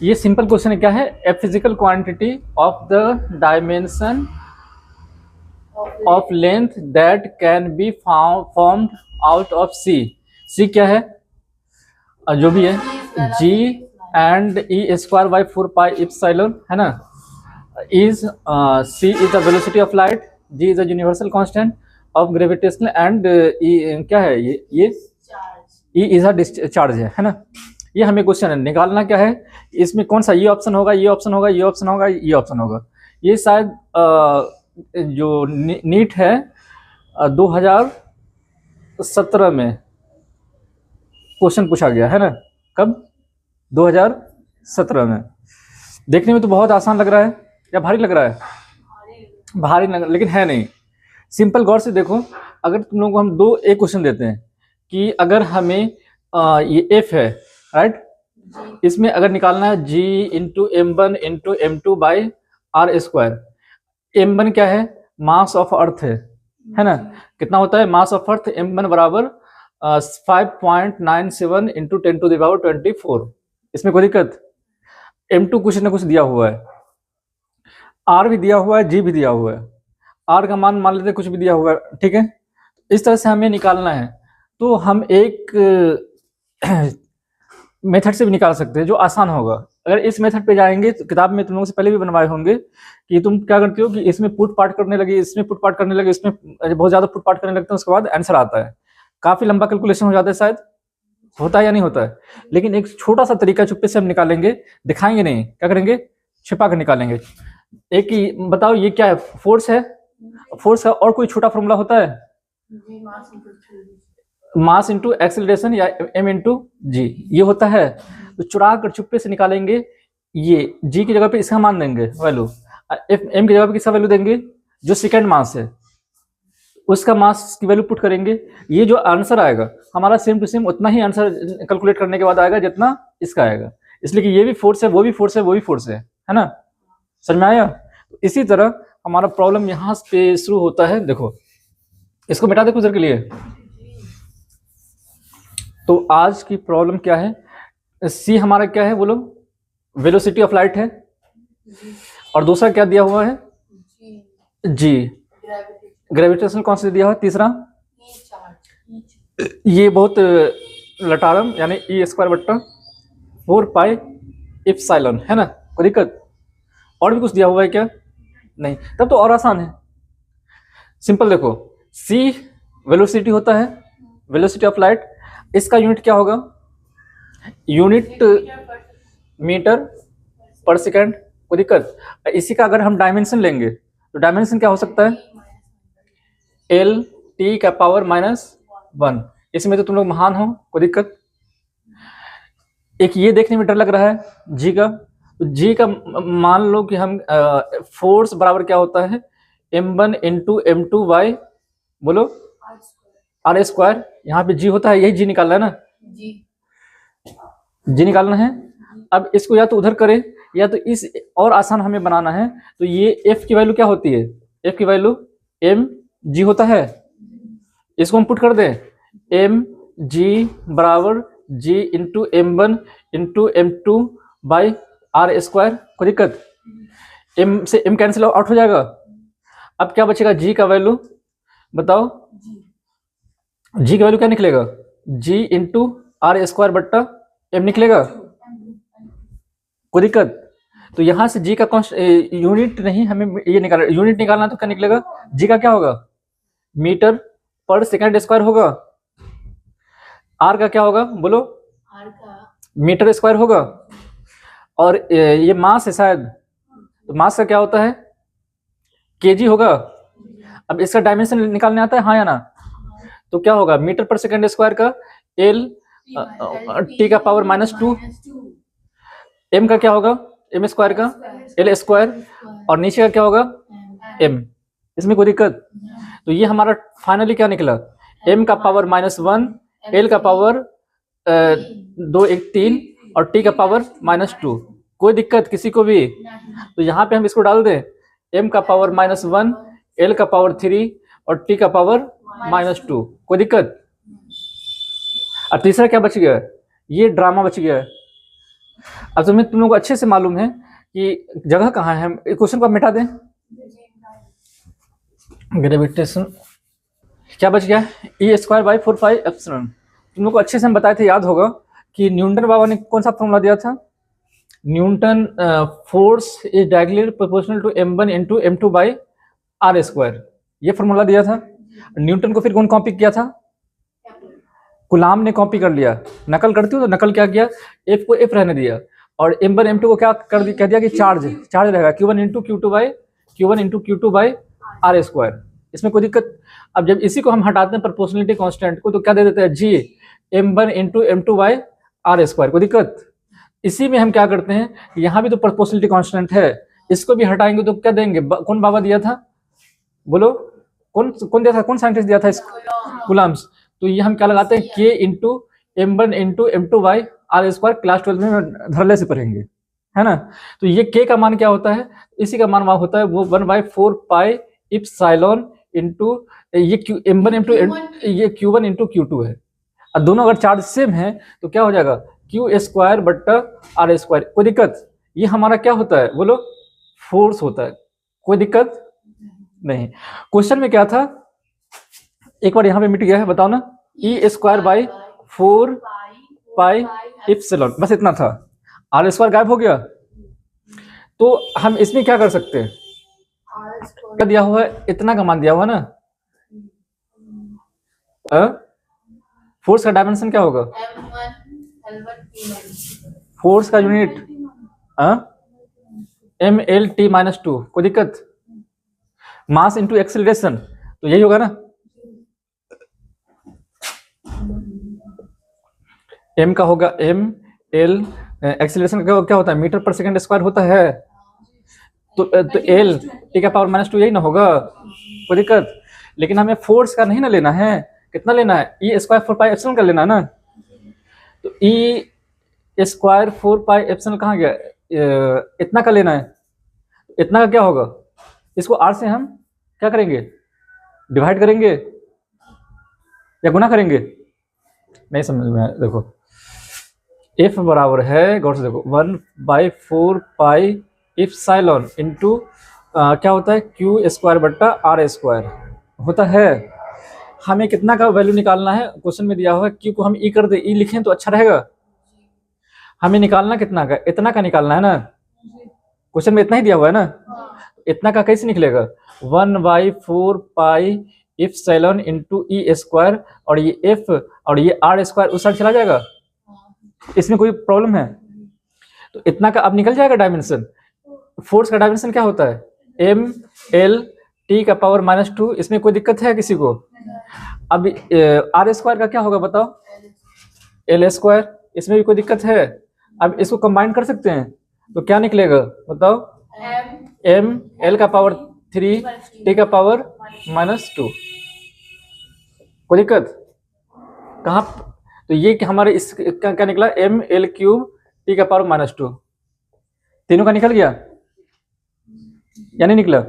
ये simple question क्या है, a physical quantity of the dimension of length that can be formed out of C. C क्या है, जो भी है, G and E square by 4 pi epsilon है ना, is C is the velocity of light, G is a universal constant of gravitational and E क्या है, ये ई इज अ चार्ज है ना। ये हमें क्वेश्चन निकालना क्या है, इसमें कौन सा ये ऑप्शन होगा, ये ऑप्शन होगा, ये ऑप्शन होगा, ये ऑप्शन होगा। ये शायद जो नीट है 2017 में क्वेश्चन पूछा गया है ना। कब? 2017 में। देखने में तो बहुत आसान लग रहा है या भारी लग रहा है? भारी लग, लेकिन है नहीं। सिंपल गौर से देखो, अगर तुम लोगों को हम दो एक क्वेश्चन देते हैं कि अगर हमें ये एफ है राइट, इसमें अगर निकालना है G into M one into M two by are square. M one क्या है, मास ऑफ अर्थ है ना। कितना होता है mass of earth? M one बराबर 5.97 इंटू 10⁻24। इसमें कोई दिक्कत? एम टू कुछ ना कुछ दिया हुआ है, आर भी दिया हुआ है, जी भी दिया हुआ है। आर का मान मान लेते हैं कुछ भी दिया हुआ है, ठीक है। इस तरह से हमें निकालना है, तो हम एक मेथड से भी निकाल सकते हैं जो आसान होगा। अगर इस मेथड पे जाएंगे तो किताब में तुम लोगों से पहले भी बनवाए होंगे कि तुम क्या करते हो कि इसमें पुट पार्ट करने लगे, इसमें पुट पार्ट करने लगे, इसमें बहुत ज्यादा पुट पार्ट करने लगते हैं, उसके बाद आंसर आता है। काफी लंबा कैलकुलेशन हो जाता है, शायद होता है या नहीं होता है। लेकिन एक छोटा सा तरीका चुप्पे से हम निकालेंगे, दिखाएंगे नहीं, क्या करेंगे, छिपा कर निकालेंगे। एक ही बताओ, ये क्या है, फोर्स है। फोर्स का और कोई छोटा फॉर्मूला होता है? मास इंटू एक्सेलरेशन या एम इंटू जी, ये होता है। तो चुरा कर चुप्पे से निकालेंगे। ये जी की जगह पे इसका मान देंगे वैल्यू, एम की जगह पे किसका वैल्यू देंगे, जो सेकेंड मास है उसका मास की वैल्यू पुट करेंगे। ये जो आंसर आएगा हमारा सेम टू सेम उतना ही आंसर कैलकुलेट करने के बाद आएगा जितना इसका आएगा। इसलिए कि ये भी फोर्स है, वो भी फोर्स है, वो भी फोर्स है ना। समझ में आया? तो इसी तरह हमारा प्रॉब्लम यहाँ पे शुरू होता है। देखो इसको मिटा दे कुछ देर के लिए। तो आज की प्रॉब्लम क्या है, सी हमारा क्या है बोलो, वेलोसिटी ऑफ लाइट है, और दूसरा क्या दिया हुआ है, जी ग्रेविटेशनल कांस्टेंट दिया हुआ है, तीसरा ये बहुत लटारम यानी ई स्क्वायर बट्टा 4 पाई इप्सिलॉन है ना। कोई दिक्कत? और भी कुछ दिया हुआ है क्या? नहीं, तब तो और आसान है। सिंपल देखो, सी वेलोसिटी होता है, वेलोसिटी ऑफ लाइट, इसका यूनिट क्या होगा, यूनिट मीटर पर सेकेंड। कोई दिक्कत? इसी का अगर हम डायमेंशन लेंगे तो डायमेंशन क्या हो सकता है, एल टी का पावर -1। इसमें तो तुम लोग महान हो, कोई दिक्कत? एक ये देखने में डर लग रहा है जी का, तो जी का मान लो कि हम फोर्स बराबर क्या होता है, m1 into M two by बोलो आर स्क्वायर। यहाँ पे जी होता है, यही जी निकालना है ना, जी निकालना है। अब इसको या तो उधर करें या तो इस और आसान हमें बनाना है। तो ये एफ की वैल्यू क्या होती है, एफ की वैल्यू एम जी होता है। इसको हम पुट कर दें, एम जी बराबर G into M one into M two by are square. कोई दिक्कत? एम से एम कैंसिल आउट हो जाएगा। अब क्या बचेगा, जी का वैल्यू बताओ, जी का वैल्यू क्या निकलेगा, जी इंटू आर स्क्वायर बट्टा एम निकलेगा। कोई दिक्कत? तो यहां से जी का यूनिट नहीं, हमें ये निकालना, यूनिट निकालना तो क्या निकलेगा, जी का क्या होगा, मीटर पर सेकेंड स्क्वायर होगा। आर का क्या होगा बोलो, आर का मीटर स्क्वायर होगा। और ये मास है शायद, तो मास का क्या होता है, केजी होगा। अब इसका डायमेंशन निकालने आता है हाँ या ना, तो क्या होगा, मीटर पर सेकेंड स्क्वायर का एल टी का पावर -2, एम का क्या होगा, एम स्क्वायर का एल स्क्वायर, और नीचे का क्या होगा एम। इसमें कोई दिक्कत? तो ये हमारा फाइनली क्या निकला, एम का पावर -1, एल का पावर 2 1 3 और टी का पावर -2। कोई दिक्कत किसी को भी? तो यहाँ पे हम इसको डाल दें, एम का पावर -1, एल का पावर 3 और टी का पावर -2। कोई दिक्कत? और तीसरा क्या बच गया, ये ड्रामा बच गया है। अब तुम लोगों को अच्छे से मालूम है कि जगह कहाँ है। क्वेश्चन को आप मिटा दें। ग्रेविटेशन क्या बच गया, ई स्क्वायर बाई 4 पाई एप्सिलॉन। तुम लोग को अच्छे से हम बताए थे, याद होगा कि न्यूटन बाबा ने कौन सा फॉर्मूला दिया था, Newton force is directly proportional to m1 into m2 by are square, ये फॉर्मूला दिया था। न्यूटन को फिर कौन कॉपी किया था, गुलाम ने कॉपी कर लिया। नकल करती हो तो नकल क्या किया, एफ को एफ रहने दिया और m1 m2 को क्या कर दिया, कह दिया कि चार्ज रहेगा q1 into q2 by are square. इसमें कोई दिक्कत। अब जब इसी को हम हटाते हैं प्रोपोर्शनलिटी कांस्टेंट को, तो क्या दे देते हैं, G m1 into m2 by are square. कोई दिक्कत। इसी में हम क्या करते हैं, यहाँ भी तो प्रोपोर्शनलिटी कांस्टेंट है, इसको भी हटाएंगे तो क्या देंगे, कौन बाबा दिया था, बोलो कौन दिया था, कौन साइंटिस्ट दिया था इसको, कूलम्ब्स। तो ये हम क्या लगाते हैं, k into m1 into m2 by are square. Class 12 में धरले से पढ़ेंगे, है ना। तो ये k का मान क्या होता है, इसी का मान वहां होता है वो 1/4 पाई इप्सिलॉन इंटू ये m1 इंटू ये q1 इंटू q2 है। और दोनों अगर चार्ज सेम है तो क्या हो जाएगा, q स्क्वायर बट्टा आर स्क्वायर। कोई दिक्कत। ये हमारा क्या होता है, बोलो फोर्स होता है। कोई दिक्कत नहीं। क्वेश्चन में क्या था, एक बार यहाँ पे मिट गया है, बताओ ना, ई स्क्वायर बाई 4 पाई इप्सिलॉन, बस इतना था। आर स्क्वायर गायब हो गया। तो हम इसमें क्या कर सकते हैं, क्या दिया हुआ है, इतना का मान दिया हुआ ना। फोर्स का डायमेंशन क्या होगा, फोर्स का यूनिट mlt-2। कोई दिक्कत। मास इंटू एक्सेलरेशन, तो यही होगा ना, m का होगा ml, एक्सेलरेशन का क्या होता है, मीटर पर सेकंड स्क्वायर होता है। तो l t का पावर -2 यही ना होगा। कोई दिक्कत। लेकिन हमें फोर्स का नहीं ना लेना है, कितना लेना है, ई स्क्वायर 4 पाई एप्सिलॉन का लेना है ना। तो ई स्क्वायर 4 पाई एप्सिलॉन कहाँ गया, इतना का लेना है। इतना का क्या होगा, इसको r से हम क्या करेंगे, डिवाइड करेंगे या गुना करेंगे, नहीं समझ में आया। देखो f बराबर है, गौर से देखो, 1/4 पाई इप्सिलॉन इंटू क्या होता है, q स्क्वायर बट्टा आर स्क्वायर होता है। हमें कितना का वैल्यू निकालना है, क्वेश्चन में दिया हुआ है, q को हम e कर दे, e लिखें तो अच्छा रहेगा। हमें निकालना कितना का, इतना का निकालना है ना, क्वेश्चन में इतना ही दिया हुआ है ना। इतना का कैसे निकलेगा, 1/4 पाई इप्सिलॉन इंटू ई स्क्वायर, और ये f और ये आर स्क्वायर उस साइड चला जाएगा, इसमें कोई प्रॉब्लम है। तो इतना का अब निकल जाएगा डायमेंशन। फोर्स का डायमेंशन क्या होता है, ml t का पावर -2। इसमें कोई दिक्कत है किसी को। अब आर स्क्वायर का क्या होगा बताओ, एल स्क्वायर, इसमें भी कोई दिक्कत है। अब इसको कंबाइन कर सकते हैं तो क्या निकलेगा बताओ, m l का पावर 3 t का पावर -2। कोई दिक्कत कहाँ। तो ये कि हमारे इस क्या निकला, ml³ t का पावर -2। तीनों का निकल गया या नहीं निकला।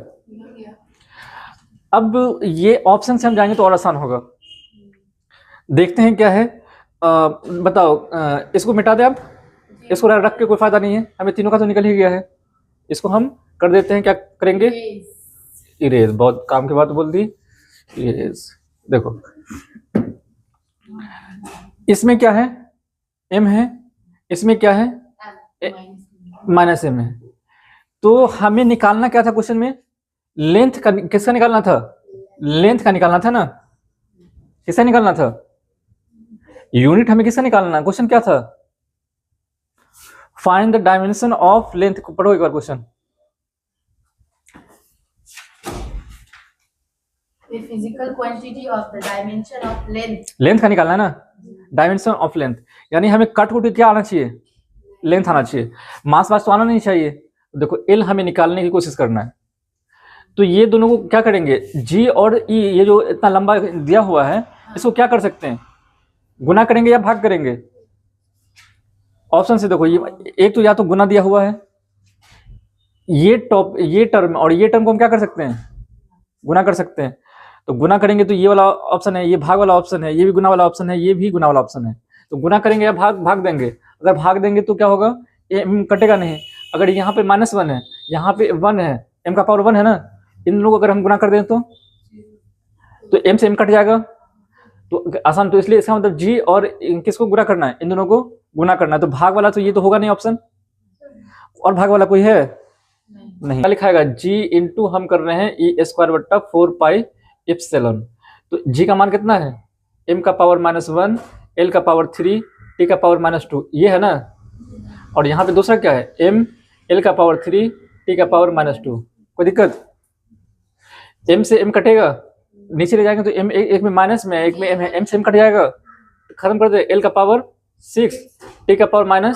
अब ये ऑप्शन से हम जाएंगे तो और आसान होगा। देखते हैं क्या है, बताओ, इसको मिटा दे। अब इसको रख के कोई फायदा नहीं है, हमें तीनों का तो निकल ही गया है। इसको हम कर देते हैं, क्या करेंगे, इरेज। बहुत काम की बात बोल दी, इरेज। देखो इसमें क्या है, m है, इसमें क्या है, -m है। तो हमें निकालना क्या था क्वेश्चन में, लेंथ का, किसका निकालना था, लेंथ का निकालना था ना। किसका निकालना था, यूनिट हमें किसका निकालना, क्वेश्चन क्या था, find the dimension of length. पढ़ो एक बार question. Physical quantity of the dimension of length. Length का निकालना है ना, डायमेंशन ऑफ लेंथ, यानी हमें कट कुट क्या आना चाहिए, लेंथ आना चाहिए, मास वास तो आना नहीं चाहिए। देखो एल हमें निकालने की कोशिश करना है। तो ये दोनों को क्या करेंगे, जी और ई, ये जो इतना लंबा दिया हुआ है, इसको क्या कर सकते हैं, गुना करेंगे या भाग करेंगे। ऑप्शन से देखो, ये एक तो या तो गुना दिया हुआ है, ये टर्म और ये टर्म को हम क्या कर सकते हैं, गुना कर सकते हैं। तो गुना करेंगे तो ये वाला ऑप्शन है, ये भाग वाला ऑप्शन है, ये भी गुना वाला ऑप्शन है, ये भी गुना वाला ऑप्शन है। तो गुना करेंगे या भाग देंगे। अगर भाग देंगे तो क्या होगा, m कटेगा नहीं। अगर यहाँ पे -1 है, यहाँ पे 1 है, m का पावर 1 है ना, इन लोगों को अगर हम गुना कर दें तो m से m कट जाएगा, तो आसान। तो इसलिए इसका मतलब g और किसको गुना करना है, इन दोनों को गुना करना है। तो भाग वाला तो ये तो होगा नहीं ऑप्शन, और भाग वाला कोई है नहीं। लिखा है g इंटू हम कर रहे हैं e² / 4πε। तो g का मान कितना है, m का पावर -1, l का पावर 3, t का पावर -2, ये है ना। और यहाँ पे दूसरा क्या है, m, l का पावर 3, t का पावर -2। कोई दिक्कत, m से m कटेगा, नीचे ले जाएंगे तो m एक में माइनस में है, एक में m है, m से m कट जाएगा, खत्म कर दे। l का पावर 6, t का पावर -4।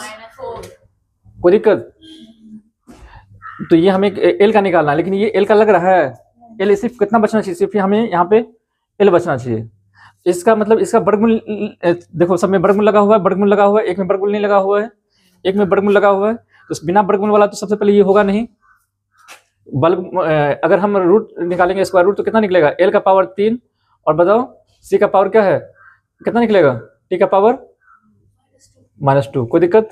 कोई दिक्कत, तो ये हमें l का निकालना है, लेकिन ये l का लग रहा है, l सिर्फ कितना बचना चाहिए, सिर्फ हमें यहाँ पे l बचना चाहिए। इसका मतलब इसका वर्गमूल देखो, सब में वर्गमूल लगा हुआ है, वर्गमूल लगा हुआ है, एक में वर्गमूल नहीं लगा हुआ है, एक में वर्गमूल लगा हुआ है। तो बिना वर्गमूल वाला तो सबसे पहले ये होगा नहीं। अगर हम रूट निकालेंगे, स्क्वायर रूट, तो कितना निकलेगा, l का पावर 3, और बताओ c का पावर क्या है, कितना निकलेगा, t का पावर -2। कोई दिक्कत,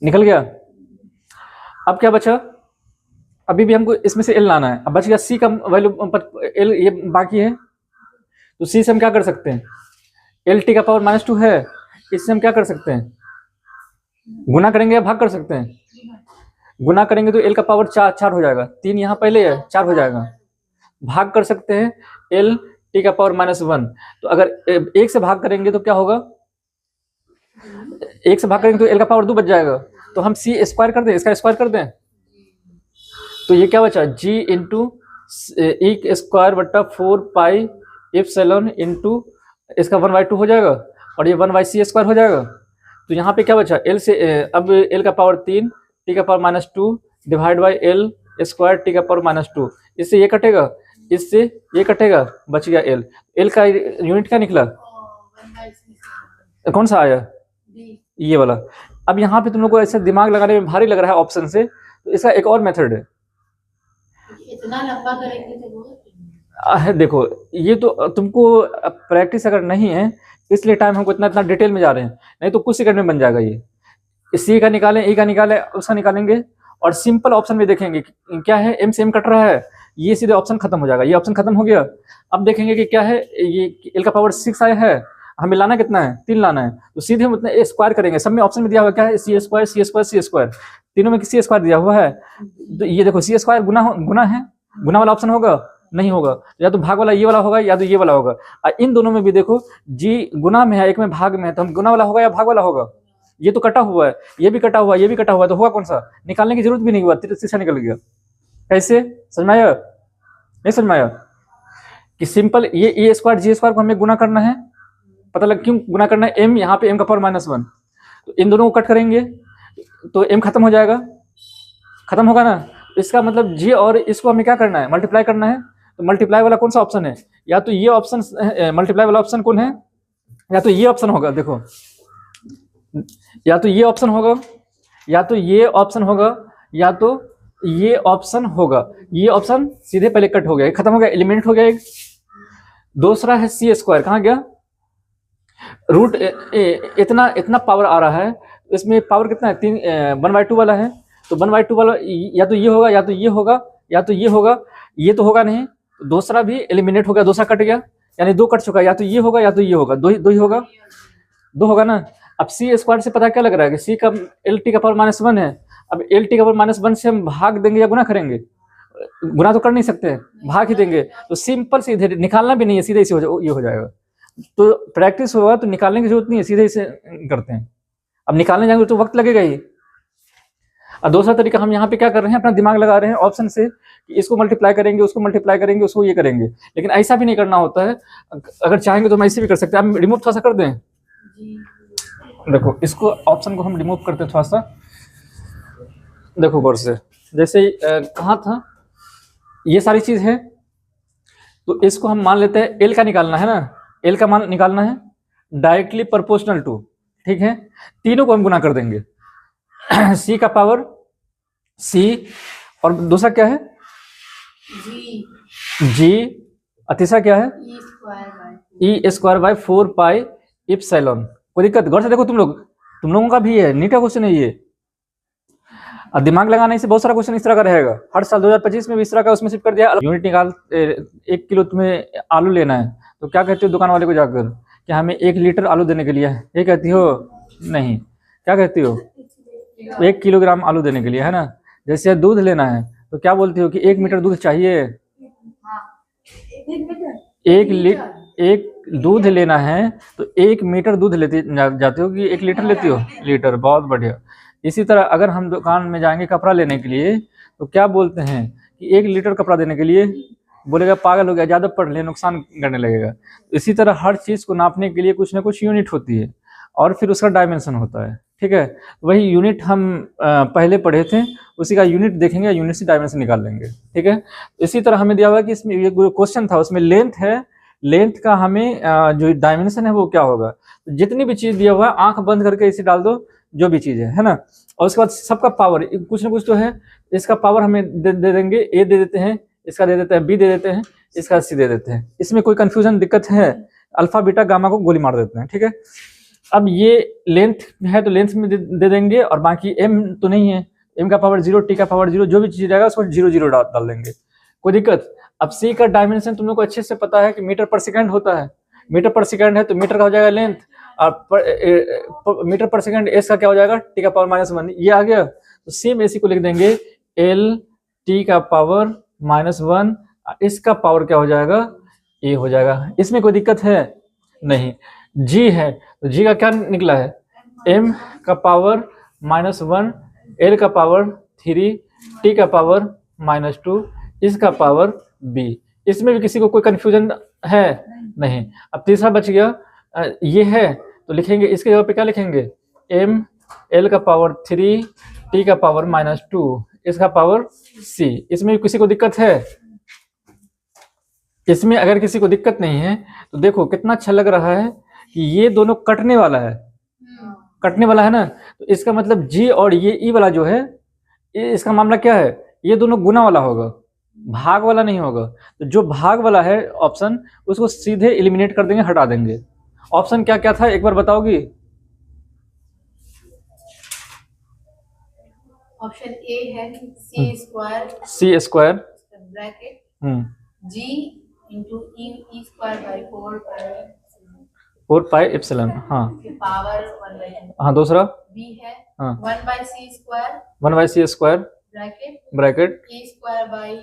निकल गया। अब क्या बचा, अभी भी हमको इसमें से l लाना है। अब बच गया c का वैल्यू, l ये बाकी है, तो c से हम क्या कर सकते हैं, l t का पावर -2 है, इससे हम क्या कर सकते हैं, गुना करेंगे या भाग कर सकते हैं। गुना करेंगे तो l का पावर 4 हो जाएगा, 3 यहाँ पहले है, 4 हो जाएगा। भाग कर सकते हैं l t का पावर -1। तो अगर 1 से भाग करेंगे तो क्या होगा, 1 से भाग करेंगे तो l का पावर 2 बच जाएगा। तो हम c स्क्वायर कर दें, इसका स्क्वायर कर दें, तो ये क्या बचा, g इंटू e² / 4πε इंटू इसका 1/2 हो जाएगा, और ये 1/c² हो जाएगा। तो यहाँ पे क्या बचा, l से अब l का पावर 3, t का power -2 divide by l square t का पावर -2। इससे ये कटेगा, इससे ये कटेगा, बच गया l। l का यूनिट क्या निकला, कौन सा आया, ये वाला। अब यहाँ पे तुम लोग को ऐसे दिमाग लगाने में भारी लग रहा है ऑप्शन से, तो इसका एक और मेथड है। इतना लंबा करेंगे तो देखो, ये तो तुमको प्रैक्टिस अगर नहीं है, इसलिए टाइम हमको इतना डिटेल में जा रहे हैं, नहीं तो कुछ सेकंड में बन जाएगा। ये सी का निकालें, ई का निकालें, उसका निकालेंगे, और सिंपल ऑप्शन में देखेंगे क्या है, एम से एम कट रहा है, ये सीधे ऑप्शन खत्म हो जाएगा। ये ऑप्शन खत्म हो गया। अब देखेंगे कि क्या है, ये एल का पावर 6 आया है, हमें लाना कितना है, 3 लाना है, तो सीधे हम उतना स्क्वायर करेंगे। सब में ऑप्शन में दिया हुआ क्या है, सी स्क्वायर सी स्क्वायर सी स्क्वायर, तीनों में सी स्क्वायर दिया हुआ है। तो ये देखो सी स्क्वायर गुना है, गुना वाला ऑप्शन होगा, नहीं होगा, या तो भाग वाला ये वाला होगा या तो ये वाला होगा। और इन दोनों में भी देखो जी गुना में है, एक में भाग में है, तो हम गुना वाला होगा या भाग वाला होगा। ये तो कटा हुआ है, ये भी कटा हुआ है, ये भी कटा हुआ है, तो होगा कौन सा, निकालने की जरूरत भी नहीं हुआ, तीसरा निकल गया। कैसे, समझ में आया, नहीं समझ में आया कि सिंपल ये ए स्क्वायर जी स्क्वायर को हमें गुना करना है, पता लग क्यों गुना करना है, एम यहाँ पे एम का पावर -1, तो इन दोनों को कट करेंगे तो एम खत्म हो जाएगा, खत्म होगा ना। इसका मतलब जी और इसको हमें क्या करना है, मल्टीप्लाई करना है। तो मल्टीप्लाई वाला कौन सा ऑप्शन है, या तो ये ऑप्शन, मल्टीप्लाई वाला ऑप्शन कौन है, या तो ये ऑप्शन होगा, देखो या तो ये ऑप्शन होगा, या तो ये ऑप्शन होगा, या तो ये ऑप्शन होगा। ये ऑप्शन सीधे पहले कट हो गया, खत्म हो गया, एलिमिनेट हो गया एक। दूसरा है सी स्क्वायर, कहाँ गया, रूट इतना पावर आ रहा है, इसमें पावर कितना है, 1/2 वाला है, तो 1/2 वाला या तो ये होगा या तो ये होगा या तो ये होगा, ये तो होगा नहीं, दूसरा भी एलिमिनेट हो गया, दूसरा कट गया, यानी 2 कट चुका, या तो ये होगा या तो ये होगा, दो ही होगा, 2 होगा ना। अब सी स्क्वायर से पता क्या लग रहा है कि सी का एल टी का पावर -1 है। अब एल टी का पावर -1 से हम भाग देंगे या गुना करेंगे, गुना तो कर नहीं सकते, भाग ही देंगे, तो सिंपल सीधे निकालना भी नहीं है, सीधे इसे ये हो जाएगा। तो प्रैक्टिस होगा तो निकालने की जरूरत नहीं है, सीधे इसे करते हैं। अब निकालने जाएंगे तो वक्त लगेगा ही। और दूसरा तरीका हम यहाँ पे क्या कर रहे हैं, अपना दिमाग लगा रहे हैं ऑप्शन से कि इसको मल्टीप्लाई करेंगे, उसको मल्टीप्लाई करेंगे, उसको ये करेंगे, लेकिन ऐसा भी नहीं करना होता है। अगर चाहेंगे तो हम ऐसे भी कर सकते हैं। आप रिमूव थोड़ा सा कर दें, देखो इसको ऑप्शन को हम रिमूव करते हैं थोड़ा सा, देखो गौर से, जैसे कहाँ था, ये सारी चीज है, तो इसको हम मान लेते हैं एल का निकालना है ना, एल का मान निकालना है डायरेक्टली प्रोपोर्शनल टू, ठीक है, तीनों को हम गुना कर देंगे। सी का पावर सी, और दूसरा क्या है जी, और तीसरा क्या है e² / 4πε। कोई दिक्कत, गौर से देखो तुम लोगों का भी है, नीट का क्वेश्चन है ये, अब दिमाग लगाने से बहुत सारा क्वेश्चन इस तरह का रहेगा, हर साल 2025 में भी इस तरह का उसमें शिफ्ट कर दिया। यूनिट निकाल, 1 किलो तुम्हें आलू लेना है तो क्या कहते हो दुकान वाले को जाकर कि हमें 1 लीटर आलू देने के लिए है, ये कहती हो? नहीं, क्या कहती हो? 1 किलोग्राम आलू देने के लिए, है ना। जैसे दूध लेना है तो क्या बोलती हो कि 1 मीटर दूध चाहिए। एक दूध लेना है तो 1 मीटर दूध लेते जाते हो कि 1 लीटर लेती हो? लीटर, बहुत बढ़िया। इसी तरह अगर हम दुकान में जाएंगे कपड़ा लेने के लिए तो क्या बोलते हैं कि 1 लीटर कपड़ा देने के लिए, बोलेगा पागल हो गया, ज़्यादा पढ़ ले, नुकसान करने लगेगा। इसी तरह हर चीज़ को नापने के लिए कुछ ना कुछ यूनिट होती है और फिर उसका डायमेंशन होता है, ठीक है। वही यूनिट हम पहले पढ़े थे, उसी का यूनिट देखेंगे, यूनिट से डायमेंशन निकाल लेंगे, ठीक है। इसी तरह हमें दिया हुआ कि इसमें ये क्वेश्चन था, उसमें लेंथ है, लेंथ का हमें जो डायमेंशन है वो क्या होगा। तो जितनी भी चीज़ दिया हुआ है आंख बंद करके इसे डाल दो, जो भी चीज़ है ना। और उसके बाद सबका पावर कुछ ना कुछ तो है, इसका पावर हमें दे देंगे, ए दे देते हैं, इसका दे देते हैं, बी दे देते हैं, इसका सी दे देते हैं। इसमें कोई कंफ्यूजन दिक्कत है, अल्फा बीटा गामा को गोली मार देते हैं, ठीक है। अब ये लेंथ है तो लेंथ में दे देंगे, और बाकी एम तो नहीं है, एम का पावर 0, टी का पावर 0, जो भी चीज जाएगा उसको 0 0 डाल देंगे, कोई दिक्कत। अब सी का डायमेंशन तुम लोग को अच्छे से पता है कि मीटर पर सेकंड होता है, मीटर पर सेकंड है तो मीटर का हो जाएगा लेंथ, और मीटर पर सेकंड एस का क्या हो जाएगा, टी का पावर -1, ये आ गया। तो सेम एसी को लिख देंगे एल टी का पावर -1, इसका पावर क्या हो जाएगा, ए हो जाएगा। इसमें कोई दिक्कत है नहीं। जी है तो जी का क्या निकला है, m का पावर -1, l का पावर 3, t का पावर -2, इसका पावर b। इसमें भी किसी को कोई कंफ्यूजन है नहीं। अब तीसरा बच गया, ये है तो लिखेंगे, इसके जगह पे क्या लिखेंगे, m l का पावर 3, t का पावर -2, इसका पावर c। इसमें किसी को दिक्कत है? इसमें अगर किसी को दिक्कत नहीं है तो देखो कितना अच्छा लग रहा है कि ये दोनों कटने वाला है, कटने वाला है ना। तो इसका मतलब जी और ये ई वाला जो है, इसका मामला क्या है, ये दोनों गुना वाला होगा, भाग वाला नहीं होगा। तो जो भाग वाला है ऑप्शन, उसको सीधे एलिमिनेट कर देंगे, हटा देंगे। ऑप्शन क्या क्या था एक बार बताओगी? ऑप्शन ए है C square bracket G into E square by 4 pi epsilon, हाँ पावर 1/2। हाँ, दूसरा बी है हाँ 1/c square bracket E square by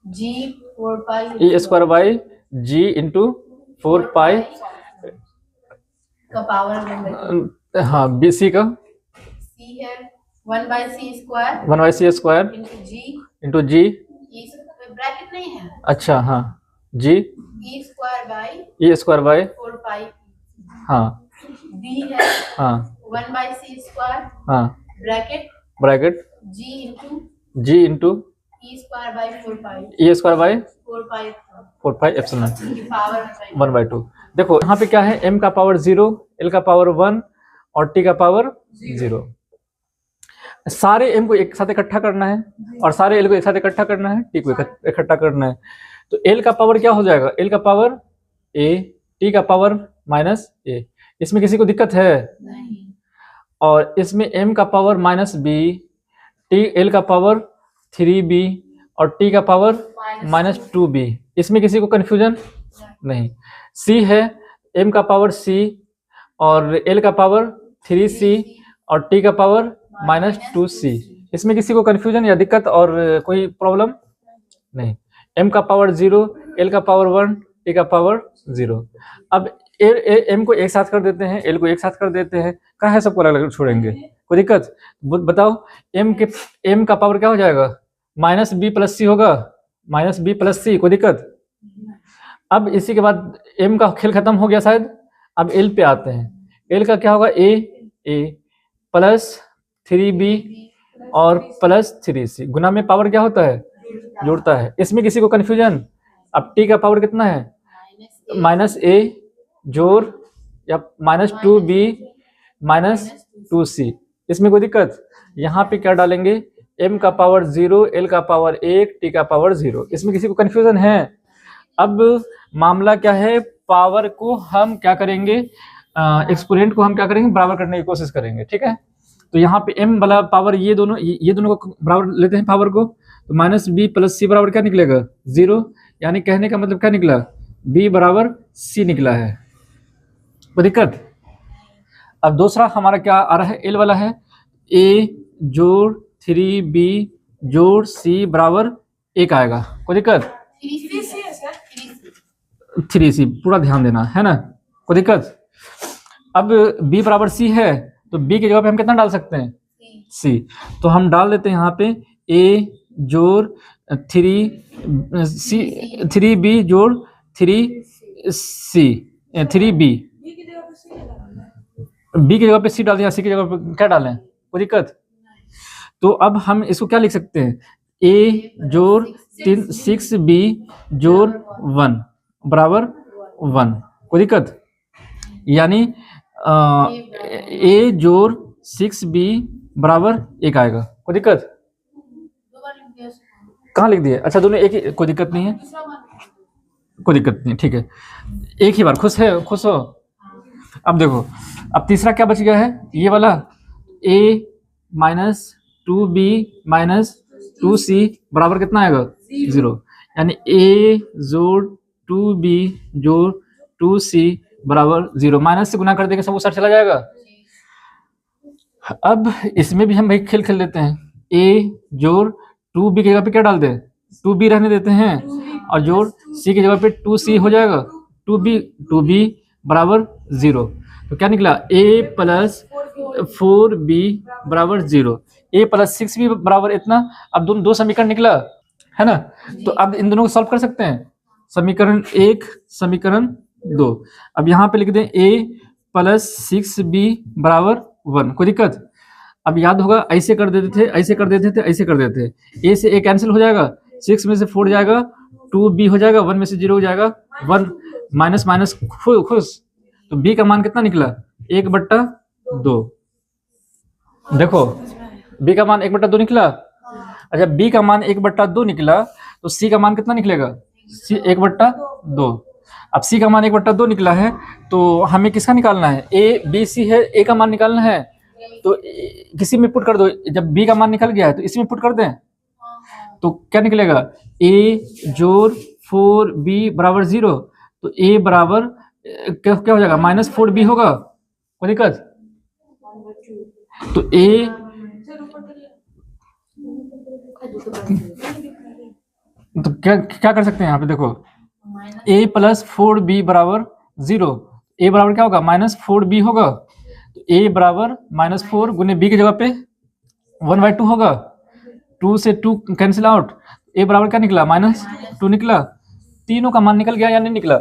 G 4 pi E square by G into 4 pi का पावर 1/2। हाँ, बी सी का सी है 1/c स्क्वायर इंटू जी bracket नहीं है, अच्छा हाँ, जी ई स्क्वायर बाई 4 पाई, हाँ बी है हाँ 1/c स्क्वायर हाँ bracket G into E square by 4 pi epsilon power 1/2। देखो यहाँ पे क्या है, m का पावर 0, l का पावर 1 और t का पावर 0। सारे m को एक साथ इकट्ठा करना है और सारे l को एक साथ इकट्ठा करना है, t को इकट्ठा करना है। तो l का पावर क्या हो जाएगा, l का पावर a, t का पावर -a। इसमें किसी को दिक्कत है नहीं। और इसमें m का पावर -b, l का पावर 3b और t का पावर -2b। इसमें किसी को कंफ्यूजन नहीं। c है m का पावर c और l का पावर 3c और t का पावर -2c। इसमें किसी को कंफ्यूजन या दिक्कत और कोई प्रॉब्लम नहीं। m का पावर 0, l का पावर 1, t का पावर 0। अब m को एक साथ कर देते हैं, l को एक साथ कर देते हैं, कहाँ है सबको अलग अलग छोड़ेंगे, कोई दिक्कत बताओ। m का पावर क्या हो जाएगा, -b + c होगा, -b + c, कोई दिक्कत। अब इसी के बाद m का खेल खत्म हो गया शायद, अब l पे आते हैं। l का क्या होगा, a प्लस 3b और प्लस 3c। गुना में पावर क्या होता है, जुड़ता है। इसमें किसी को कंफ्यूजन? अब t का पावर कितना है, -a जोड़ या -2b -2c। इसमें कोई दिक्कत? यहाँ पे क्या डालेंगे, m का पावर 0, l का पावर 1, t का पावर 0। इसमें किसी को कंफ्यूजन है? अब मामला क्या है, पावर को हम क्या करेंगे, एक्सपोनेंट को हम क्या करेंगे, बराबर करने की कोशिश करेंगे, ठीक है। तो यहाँ पे m वाला पावर ये दोनों को बराबर लेते हैं पावर को, तो माइनस बी प्लस सी बराबर क्या निकलेगा 0, यानी कहने का मतलब क्या निकला b बराबर c निकला है। कोई दिक्कत? अब दूसरा हमारा क्या आ रहा है, l वाला है, a जोड़ 3b जोड़ c बराबर 1 आएगा। कोई दिक्कत? 3c पूरा ध्यान देना है ना, कोई दिक्कत? अब b बराबर c है तो b की जगह पे हम कितना डाल सकते हैं c, तो हम डाल देते हैं यहाँ पे a जोड़ 3b जोड़ 3b b की जगह पे c डाल दिया, c की जगह पे क्या डालें, कोई दिक्कत? तो अब हम इसको क्या लिख सकते हैं, a जोड़ 6b जोड़ 1 बराबर 1। कोई दिक्कत? यानी a जोड़ 6b बराबर 1 आएगा। कोई दिक्कत? कहाँ लिख दिए? अच्छा दोनों एक ही, कोई दिक्कत नहीं है, कोई दिक्कत नहीं, ठीक है, एक ही बार। खुश हो? अब देखो, अब तीसरा क्या बच गया है, ये वाला a minus 2b minus 2c बराबर कितना आएगा 0, यानी a जोड़ 2b जोड़ 2c बराबर 0। माइनस से गुना कर देंगे सब उधर चला जाएगा। अब इसमें भी हम भाई खेल लेते हैं, a जोड़ 2b की जगह पे क्या डाल दे 2b रहने देते हैं, और जोड़ c की जगह पे 2c हो जाएगा, 2b बराबर 0। तो क्या निकला a प्लस 4b बराबर 0, a प्लस 6b बराबर इतना। अब दोनों दो समीकरण निकला है ना, तो अब इन दोनों को सॉल्व कर सकते हैं, समीकरण 1 समीकरण 2। अब यहाँ पे लिख दें a प्लस 6b बराबर 1। कोई दिक्कत? अब याद होगा ऐसे कर देते थे, ऐसे कर देते थे, ऐसे कर देते थे, a से a कैंसिल हो जाएगा, 6 में से 4 जाएगा, 2b हो जाएगा, 1 में से 0 हो जाएगा, 1 माइनस माइनस खुश, तो b का मान कितना निकला 1/2। देखो b का मान 1/2 निकला। अच्छा b का मान 1/2 निकला तो c का मान कितना निकलेगा c 1/2। अब c का मान 1/2 निकला है तो हमें किसका निकालना है, a b c है, a का मान निकालना है, तो किसी में पुट कर दो। जब b का मान निकल गया है तो इसमें पुट कर दें, तो क्या निकलेगा a जोड़ 4b बराबर 0, तो a बराबर क्या हो जाएगा -4b होगा। कोई दिक्कत? तो a तो क्या कर सकते हैं यहाँ पे, देखो a प्लस 4b बराबर 0, a बराबर क्या होगा -4b होगा, तो a बराबर -4 गुने b की जगह पे 1/2 होगा, 2 से 2 कैंसिल आउट, a बराबर क्या निकला -2 निकला। तीनों का मान निकल गया या नहीं निकला?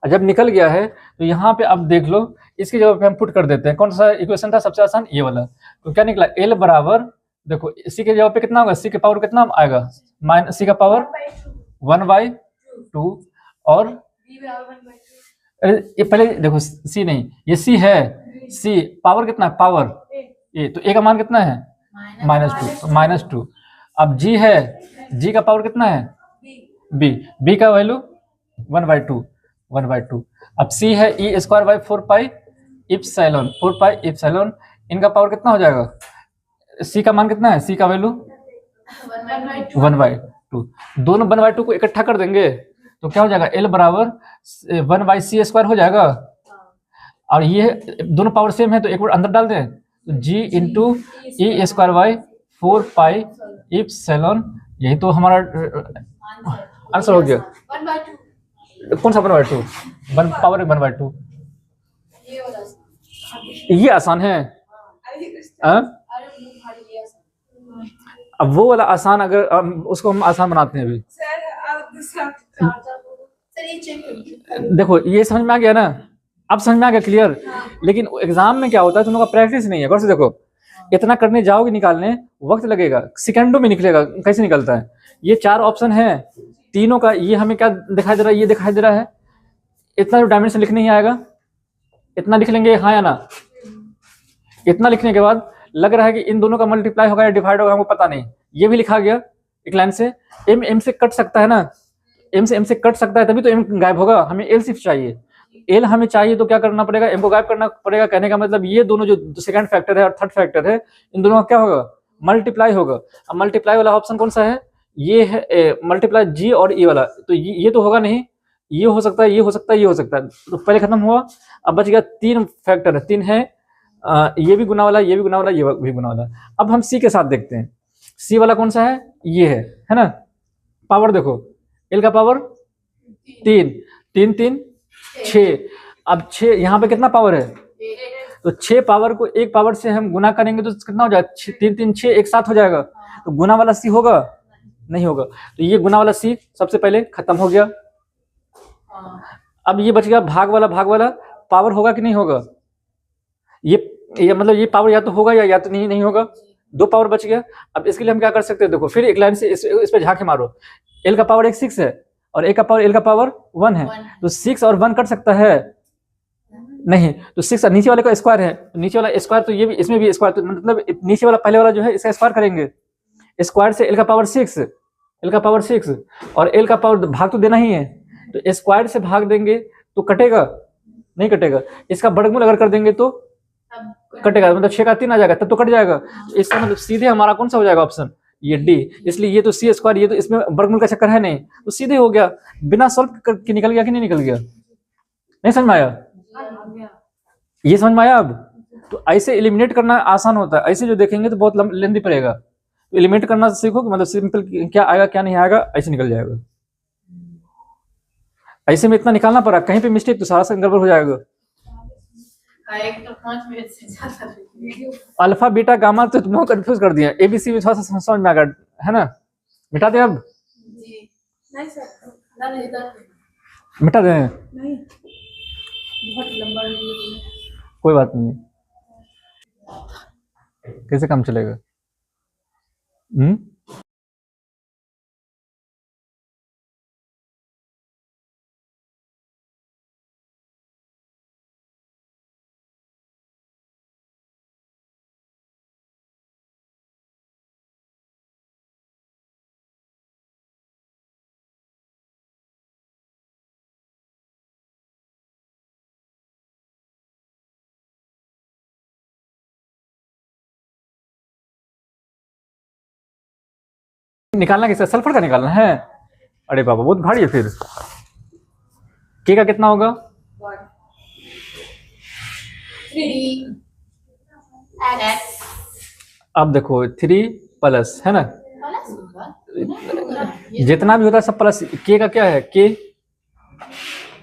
जब निकल गया है तो यहाँ पे अब देख लो, इसकी जगह पे हम पुट कर देते हैं। कौन सा इक्वेशन था सबसे आसान, ये वाला। तो क्या निकला l बराबर, देखो c के जगह पे कितना होगा, c के पावर कितना आएगा c का पावर 1/2, और ये पहले देखो c नहीं, ये c है, c पावर कितना है पावर a, तो a का मान कितना है -2। अब g है, g का पावर कितना है b का वैल्यू 1/2। अब c है e²/4π इप्सिलॉन, 4π इप्सिलॉन, इनका पावर कितना हो जाएगा, c का मान कितना है, c का वैल्यू 1/2। दोनों 1/2 को इकट्ठा कर देंगे तो क्या हो जाएगा, l बराबर 1/c² हो जाएगा, और ये दोनों पावर सेम है तो एक बार अंदर डाल दें, तो g इंटू e²/4π इप्सिलॉन, यही तो हमारा आंसर हो गया। कौन सा 1/2? पावर 1/2, ये आसान है। अब वो वाला आसान, अगर उसको हम आसान बनाते हैं अभी, देखो ये समझ में आ गया ना, अब समझ में आ गया क्लियर। लेकिन एग्जाम में क्या होता है, तुम लोग का प्रैक्टिस नहीं है। गौर से देखो, इतना करने जाओगे निकालने वक्त लगेगा, सेकंडों में निकलेगा। कैसे निकलता है, ये 4 ऑप्शन है, तीनों का ये हमें क्या दिखाई दे रहा है, ये दिखाई दे रहा है। इतना जो डायमेंशन लिखने ही आएगा, इतना लिख लेंगे हाँ या ना। इतना लिखने के बाद लग रहा है कि इन दोनों का मल्टीप्लाई होगा या डिवाइड होगा, हमको पता नहीं। ये भी लिखा गया एक लाइन से, एम से कट सकता है ना, एम से कट सकता है, तभी तो एम गायब होगा। हमें एल सिर्फ चाहिए, एल हमें चाहिए तो क्या करना पड़ेगा, एम को गायब करना पड़ेगा। कहने का मतलब ये दोनों जो सेकंड फैक्टर है और थर्ड फैक्टर है, इन दोनों का क्या होगा, मल्टीप्लाई होगा। अब मल्टीप्लाई वाला ऑप्शन कौन सा है, ये है मल्टीप्लाई जी और ई वाला। तो ये तो होगा नहीं, ये हो सकता है, ये हो सकता है, ये हो सकता है। तो पहले खत्म हुआ। अब बच गया तीन फैक्टर है, तीन है, ये भी गुना वाला, ये भी गुना वाला, ये भी गुना वाला। अब हम सी के साथ देखते हैं, सी वाला कौन सा है, ये है ना। पावर देखो, एल का पावर 3, 3 3 6। अब 6 यहाँ पे कितना पावर है, तो 6 पावर को एक पावर से हम गुना करेंगे तो कितना हो जाएगा, 3 3 6 एक साथ हो जाएगा। तो गुना वाला सी होगा, नहीं होगा। तो ये गुना वाला सी सबसे पहले खत्म हो गया। अब ये बच गया भाग वाला, भाग वाला पावर होगा कि नहीं होगा, ये मतलब ये पावर या तो होगा या तो नहीं होगा, दो पावर बच गया। अब इसके लिए हम क्या कर सकते हैं, देखो फिर एक लाइन से इस पे झांके मारो। एल का पावर 6 है और एल का पावर 1 है, तो 6 और 1 कट सकता है नहीं, तो 6 नीचे वाले का स्क्वायर है, तो नीचे वाला स्क्वायर, तो ये भी इसमें भी स्क्वायर, तो मतलब नीचे वाला पहले वाला जो है इसका स्क्वायर करेंगे। स्क्वायर से एल का पावर 6, एल का पावर 6 और एल का पावर भाग तो देना ही है, तो स्क्वायर से भाग देंगे तो कटेगा नहीं, कटेगा। इसका वर्गमूल अगर कर देंगे तो कटेगा, मतलब 6 का 3 आ जाएगा, तब तो कट जाएगा। इसका मतलब सीधे हमारा कौन सा हो जाएगा ऑप्शन, ये डी। इसलिए ये तो सी स्क्वायर, ये तो इसमें वर्गमूल का चक्कर है नहीं, तो सीधे हो गया, बिना सॉल्व करके निकल गया कि नहीं निकल गया, नहीं समझ में आया, ये समझ में आया। अब तो ऐसे एलिमिनेट करना आसान होता है, ऐसे जो देखेंगे तो बहुत लेंथी पड़ेगा। तो एलिमिनेट करना सीखो, मतलब सिंपल क्या आएगा क्या नहीं आएगा, ऐसे निकल जाएगा। ऐसे में इतना निकालना पड़ा, कहीं पे मिस्टेक तो सारा गड़बड़ हो जाएगा। अल्फा बीटा गामा तो तुम कंफ्यूज कर दिया, एबीसी में थोड़ा सा समझ में आ गया है ना। मिटा दें अब, नहीं सर, मिटा दें, नहीं बहुत लंबा कोई बात नहीं, कैसे काम चलेगा। निकालना किसका, सल्फर का निकालना है। अरे बाबा बहुत भारी है फिर। के का कितना होगा, 3x। अब देखो 3 प्लस है ना, जितना भी होता है सब प्लस। के का क्या है, के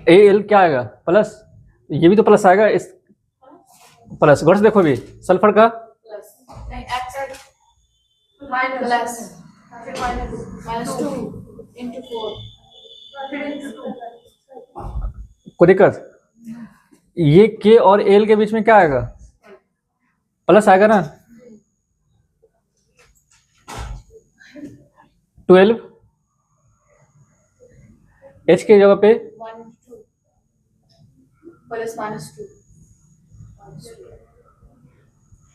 ए एल क्या आएगा प्लस, ये भी तो प्लस आएगा, इस प्लस गौर से देखो भी सल्फर का -2 into 4 कोई दिक्कत, ये के और एल के बीच में क्या आएगा, प्लस आएगा ना। 12 एच के जगह पे 1 2 प्लस -2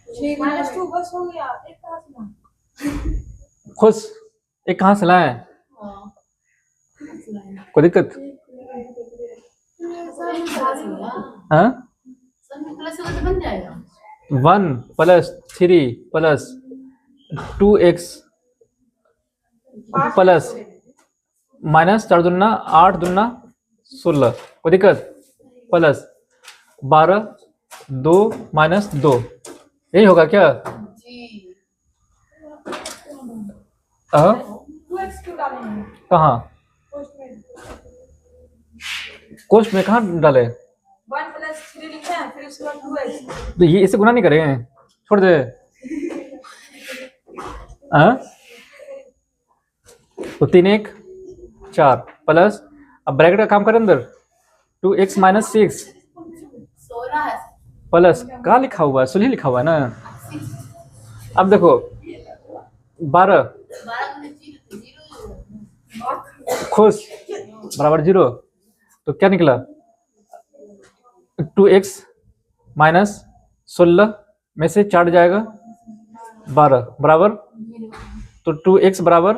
-2 बस हो गया, एक कहां से ना खुश, एक कहाँ से लाए, कोई दिक्कत, हाँ 1 plus 3 plus 2x plus minus 4 दूना 8 दूना 16, कोई दिक्कत, प्लस 12 2 माइनस 2, यही होगा क्या। कहाँ कोष्ठ में कहाँ डाले, 1 + 3 लिखा है, फिर उसके बाद 2x। तो ये इसे गुना नहीं करें, छोड़ दे। तो 3 1 4 प्लस, अब ब्रैकेट का काम करें अंदर, 2x - 6 प्लस कहाँ लिखा हुआ है, 16 लिखा हुआ है ना। अब देखो 12 खुश बराबर 0, तो क्या निकला 2x - 16 में से 4 जाएगा 12 बराबर, तो 2x बराबर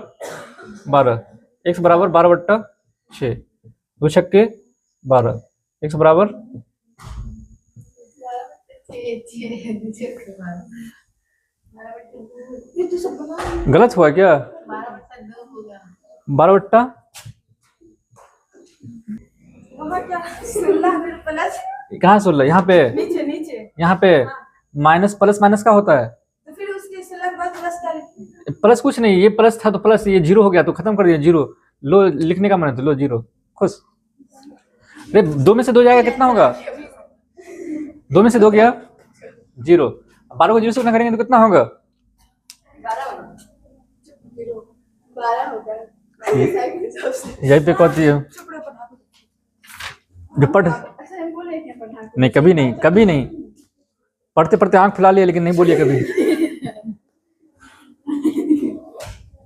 12, x बराबर 12/6, 2 छक्के 12, x बराबर ये तो सब बना गलत हुआ क्या? 12 बट्टा वहाँ क्या 16 प्लस कहाँ 16? यहाँ पे, नीचे नीचे यहाँ पे माइनस प्लस माइनस का होता है। तो फिर उसके 16 के बाद प्लस क्या लिखेंगे? प्लस कुछ नहीं, ये प्लस था तो प्लस, ये जीरो हो गया तो खत्म कर दिया जीरो। लो लिखने का मन है तो लो जीरो, खुश। अरे 2 में से 2 जाएगा कितना होगा? 2 में से 2 गया जीरो। 12 को जीरो से गुना करेंगे तो कितना होगा? 12 होगा। यही पे कहती है जो पढ़, ऐसा हम बोले क्या पढ़ा? नहीं कभी नहीं, कभी नहीं, पढ़ते पढ़ते आंख फुला लिया लेकिन नहीं बोलिए कभी।